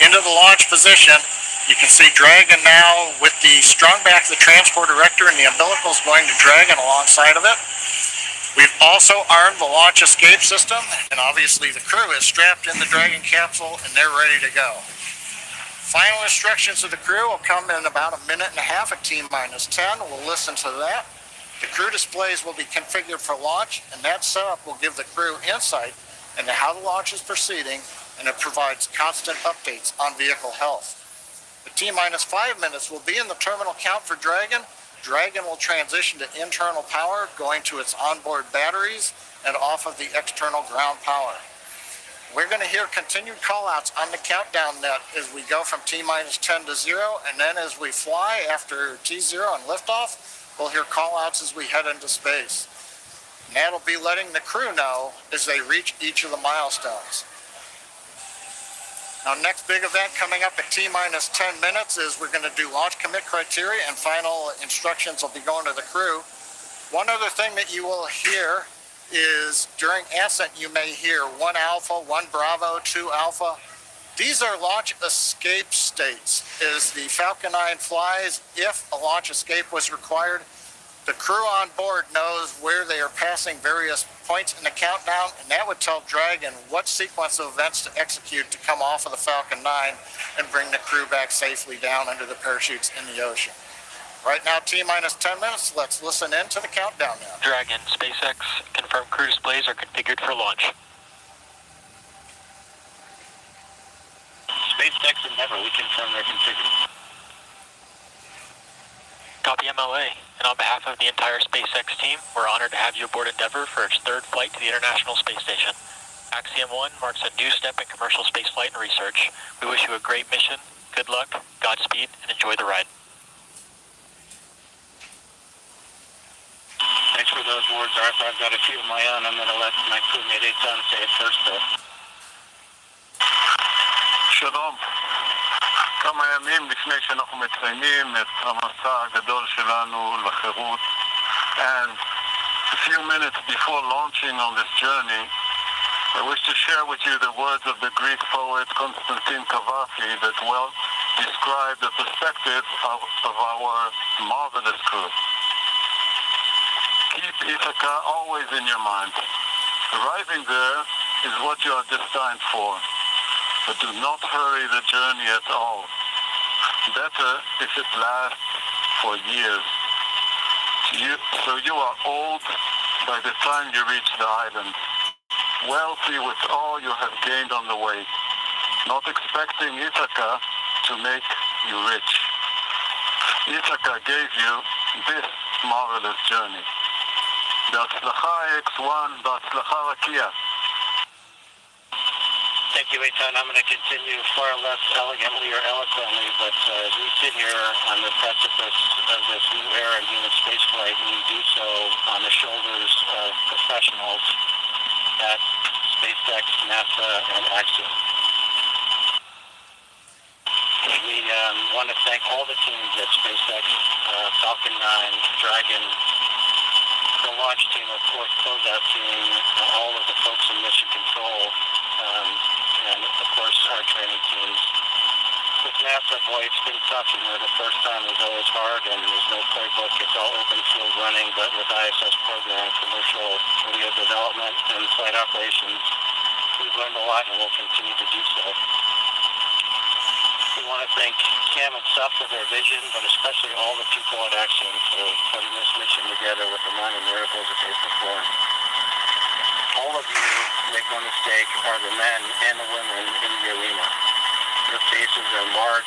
into the launch position. You can see Dragon now with the strung back the transport erector, and the umbilical is going to Dragon alongside of it. We've also armed the launch escape system, and obviously the crew is strapped in the Dragon capsule and they're ready to go. Final instructions of the crew will come in about a minute and a half at T-10. We'll listen to that. The crew displays will be configured for launch, and that setup will give the crew insight into how the launch is proceeding, and it provides constant updates on vehicle health. The T-5 minutes will be in the terminal count for Dragon. Dragon will transition to internal power, going to its onboard batteries and off of the external ground power. We're going to hear continued callouts on the countdown net as we go from T-10 to 0, and then as we fly after T0 and liftoff, we'll hear callouts as we head into space. And that'll be letting the crew know as they reach each of the milestones. Now, next big event coming up at T-10 minutes is we're going to do launch commit criteria, and final instructions will be going to the crew. One other thing that you will hear is during ascent you may hear 1 Alpha, 1 Bravo, 2 Alpha. These are launch escape states. As the Falcon 9 flies, if a launch escape was required, the crew on board knows where they are passing various points in the countdown, and that would tell Dragon what sequence of events to execute to come off of the Falcon 9 and bring the crew back safely down under the parachutes in the ocean. Right now, T-10 minutes. Let's listen in to the countdown now. Dragon, SpaceX, confirmed crew displays are configured for launch. SpaceX Endeavour, we confirm they're configured. Copy MLA, and on behalf of the entire SpaceX team, we're honored to have you aboard Endeavour for its 3rd flight to the International Space Station. Axiom 1 marks a new step in commercial spaceflight and research. We wish you a great mission, good luck, Godspeed, and enjoy the ride. Thanks for those words, Arthur. I've got a few of my own. I'm going to let my crewmate Eitan say it first, though. שלום. כמה ימים לפני שאנחנו מציינים את המסע הגדול שלנו לחירות, and a few minutes before launching on this journey, I wish to share with you the words of the Greek poet Constantine Cavafy that well describe the perspective of our marvelous crew. Keep Ithaca always in your mind. Arriving there is what you are destined for, but do not hurry the journey at all. Better if it lasts for years. So you are old by the time you reach the island, wealthy with all you have gained on the way, not expecting Ithaca to make you rich. Ithaca gave you this marvelous journey. בהצלחה X1, בהצלחה רקיע. Thank you, Eitan. I'm going to continue far less elegantly or eloquently, but as we sit here on the precipice of this new era in human spaceflight, we do so on the shoulders of professionals at SpaceX, NASA, and Axiom. We want to thank all the teams at SpaceX, Falcon 9, Dragon, the launch team, of course, closeout team, all of the folks in mission control, and of course our training teams. With NASA, boy, it's been tough. The first time was always hard, and there's no playbook. It's all open field running, but with ISS program, commercial radio development, and flight operations, we've learned a lot, and we'll continue to do so. We want to thank Cam and Seth for their vision, but especially all the people at Axiom for putting this mission together with the minor miracles that they performed. All of you, make no mistake, are the men and the women in the arena. Your faces are marred,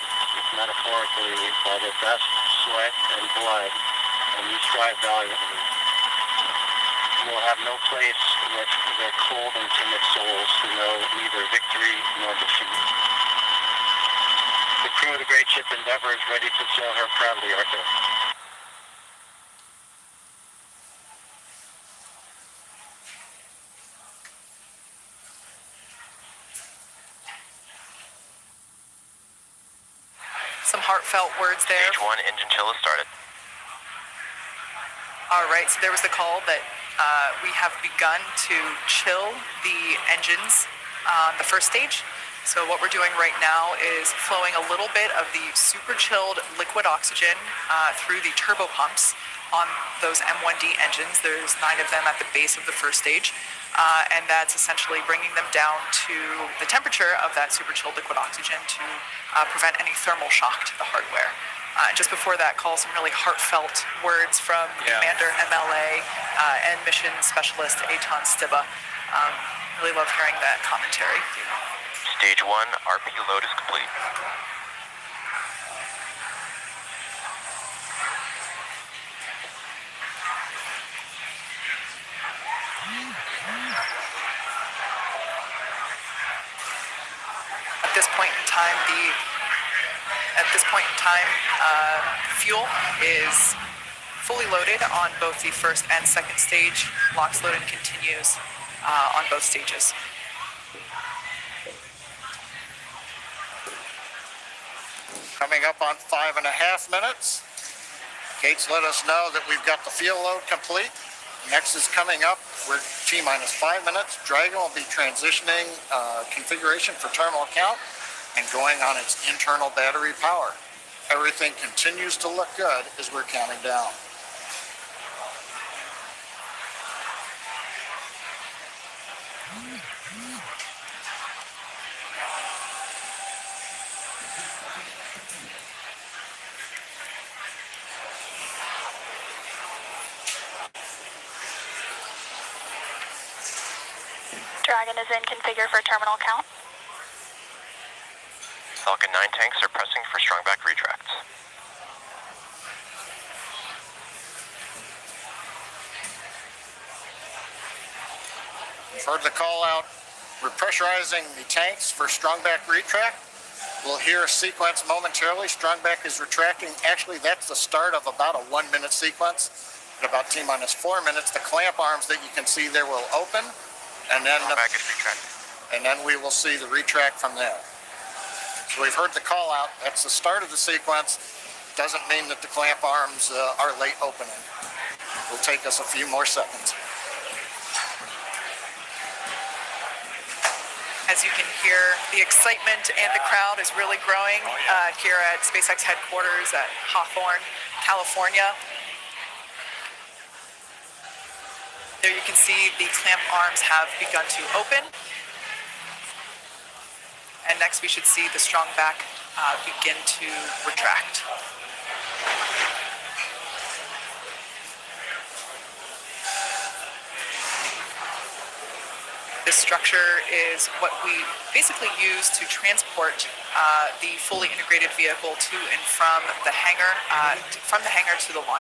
metaphorically, by their best sweat and blood, and you strive valiantly. You will have no place with their cold and timid souls who know neither victory nor defeat. The crew of the great ship Endeavour is ready to sail her proudly, Arthur. Some heartfelt words there. Stage 1 engine chill has started. All right, so there was the call that we have begun to chill the engines on the first stage. So what we're doing right now is flowing a little bit of the super chilled liquid oxygen through the turbo pumps on those M1D engines. There's 9 of them at the base of the first stage. And that's essentially bringing them down to the temperature of that super chilled liquid oxygen to prevent any thermal shock to the hardware. Just before that call, some really heartfelt words from Commander MLA and Mission Specialist Eitan Stiba. Really love hearing that commentary. Stage 1, RP load is complete. At this point in time, fuel is fully loaded on both the first and second stage. LOX loading continues on both stages. Coming up on 5.5 minutes. Kate's let us know that we've got the fuel load complete. Next is coming up with T-minus 5 minutes. Dragon will be transitioning configuration for terminal count and going on its internal battery power. Everything continues to look good as we're counting down. Dragon is in configure for terminal count. Falcon 9 tanks are pressing for strong back retracts. You've heard the call out. We're pressurizing the tanks for strong back retract. We'll hear a sequence momentarily. Strong back is retracting. Actually, that's the start of about a 1-minute sequence. At about T-minus 4 minutes, the clamp arms that you can see there will open. And then, Back is retracted. and then we will see the retract from there. So we've heard the call out. That's the start of the sequence. Doesn't mean that the clamp arms are late opening. It will take us a few more seconds. As you can hear, the excitement and the crowd is really growing here at SpaceX headquarters at Hawthorne, California. There you can see the clamp arms have begun to open. And next we should see the strong back begin to retract. This structure is what we basically use to transport the fully integrated vehicle to and from the hangar to the launch